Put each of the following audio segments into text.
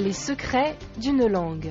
Les secrets d'une langue.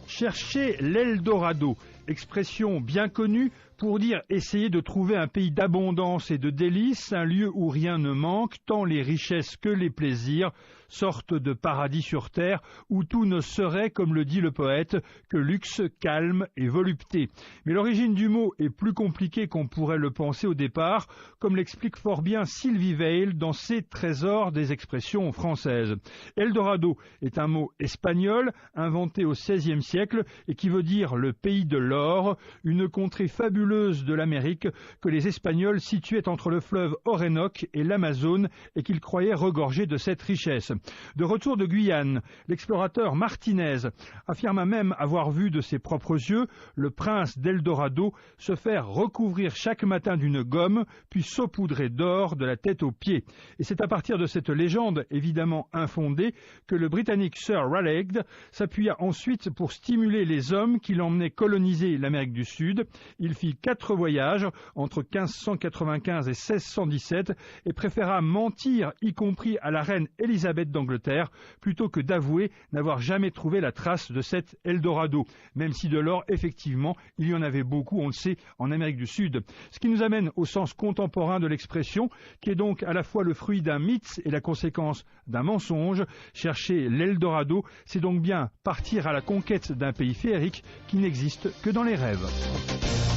Chercher l'Eldorado, expression bien connue pour dire essayer de trouver un pays d'abondance et de délices, un lieu où rien ne manque, tant les richesses que les plaisirs, sorte de paradis sur terre, où tout ne serait, comme le dit le poète, que luxe, calme et volupté. Mais l'origine du mot est plus compliquée qu'on pourrait le penser au départ, comme l'explique fort bien Sylvie Veil dans ses Trésors des expressions françaises. Eldorado est un mot espagnol, inventé au XVIe siècle, et qui veut dire le pays de l'or, une contrée fabuleuse de l'Amérique que les Espagnols situaient entre le fleuve Orénoque et l'Amazone et qu'ils croyaient regorger de cette richesse. De retour de Guyane, l'explorateur Martinez affirma même avoir vu de ses propres yeux le prince d'Eldorado se faire recouvrir chaque matin d'une gomme puis saupoudrer d'or de la tête aux pieds. Et c'est à partir de cette légende évidemment infondée que le Britannique Sir Raleigh s'appuya ensuite pour stimuler les hommes qui l'emmenaient coloniser l'Amérique du Sud. Il fit 4 voyages entre 1595 et 1617 et préféra mentir, y compris à la reine Élisabeth d'Angleterre, plutôt que d'avouer n'avoir jamais trouvé la trace de cet Eldorado, même si de l'or, effectivement, il y en avait beaucoup, on le sait, en Amérique du Sud. Ce qui nous amène au sens contemporain de l'expression, qui est donc à la fois le fruit d'un mythe et la conséquence d'un mensonge. Chercher l'Eldorado, c'est donc bien partir à la conquête d'un pays féerique qui n'existe que dans les rêves.